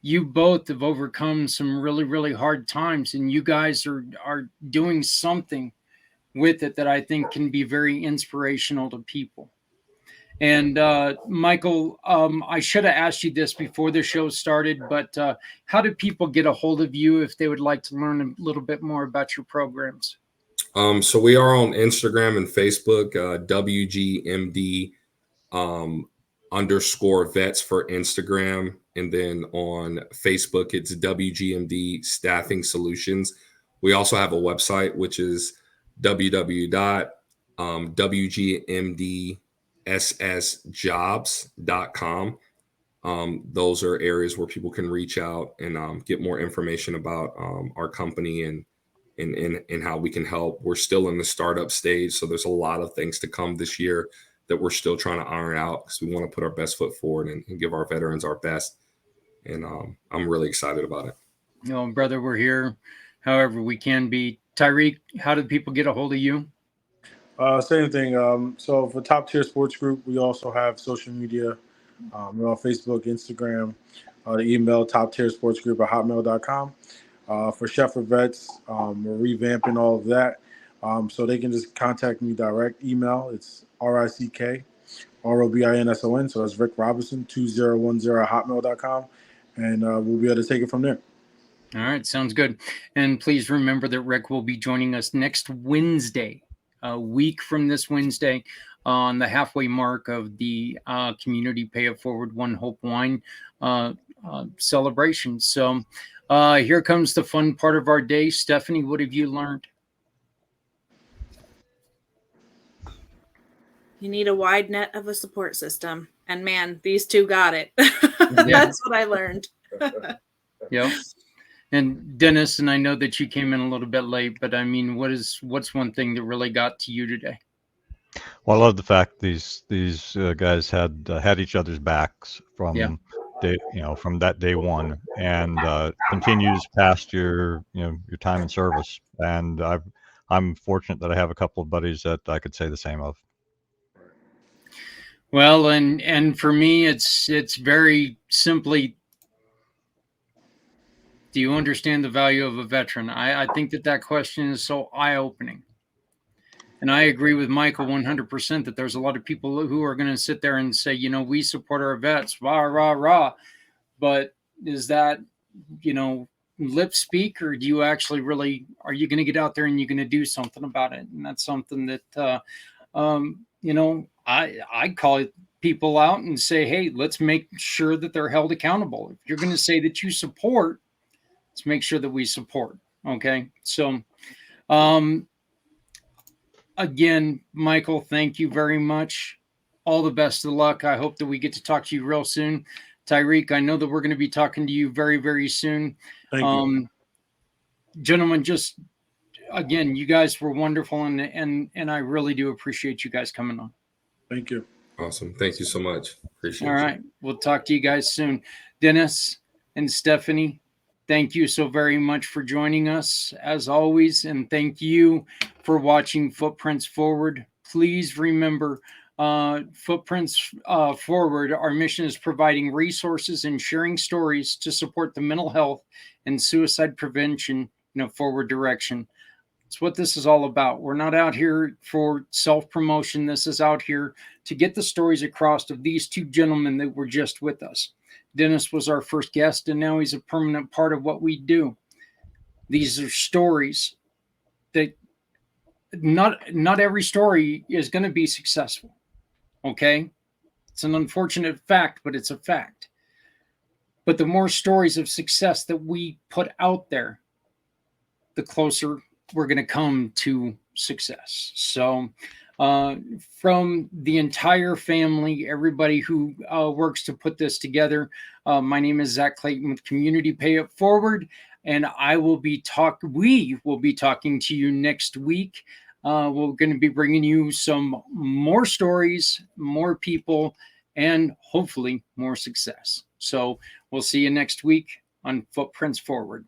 You both have overcome some really, really hard times, and you guys are doing something with it that I think can be very inspirational to people. And Michael, I should have asked you this before the show started, but how do people get a hold of you if they would like to learn a little bit more about your programs? So we are on Instagram and Facebook, WGMD _ vets for Instagram. And then on Facebook, it's WGMD Staffing Solutions. We also have a website, which is www.wgmdssjobs.com. Those are areas where people can reach out and get more information about our company and how we can help. We're still in the startup stage, so there's a lot of things to come this year that we're still trying to iron out, because we want to put our best foot forward and give our veterans our best. And I'm really excited about it. Brother, we're here however we can be. Tyreek, how do people get a hold of you? Same thing. So for Top Tier Sports Group, we also have social media. We're on Facebook, Instagram, the email toptiersportsgroup@hotmail.com. For Shepherd Vets, we're revamping all of that. So they can just contact me direct email. It's RICKROBINSON. So that's Rick Robinson 2010 @hotmail.com. And we'll be able to take it from there. All right. Sounds good. And please remember that Rick will be joining us next Wednesday, a week from this Wednesday, on the halfway mark of the Community Pay It Forward One Hope Wine celebration. So here comes the fun part of our day. Stephanie, what have you learned? You need a wide net of a support system. And man, these two got it. That's what I learned. Yep. And Dennis, and I know that you came in a little bit late, but I mean, what's one thing that really got to you today? Well, I love the fact these guys had each other's backs from from that day one, and continues past your time in service. And I'm fortunate that I have a couple of buddies that I could say the same of. Well, and for me, it's very simply, do you understand the value of a veteran? I think that question is so eye-opening. And I agree with Michael 100% that there's a lot of people who are going to sit there and say, we support our vets, rah, rah, rah. But is that, lip speak, or do you actually really, are you going to get out there and you're going to do something about it? And that's something that, I call people out and say, hey, let's make sure that they're held accountable. If you're going to say that you support, let's make sure that we support. Okay. So, again, Michael, thank you very much. All the best of luck. I hope that we get to talk to you real soon. Tyreek, I know that we're going to be talking to you very, very soon. Thank you. Gentlemen, just again, you guys were wonderful, and I really do appreciate you guys coming on. Thank you. Awesome. Thank you so much. Appreciate it. All right. We'll talk to you guys soon. Dennis and Stephanie, thank you so very much for joining us, as always. And thank you for watching Footprints Forward. Please remember, Footprints Forward, our mission is providing resources and sharing stories to support the mental health and suicide prevention in a forward direction. It's what this is all about. We're not out here for self-promotion. This is out here to get the stories across of these two gentlemen that were just with us. Dennis was our first guest, and now he's a permanent part of what we do. These are stories that not every story is going to be successful. Okay? It's an unfortunate fact, but it's a fact. But the more stories of success that we put out there, the closer we're going to come to success. So from the entire family, everybody who works to put this together, my name is Zach Clayton with Community Pay It Forward, and we will be talking to you next week. We're going to be bringing you some more stories, more people, and hopefully more success. So we'll see you next week on Footprints Forward.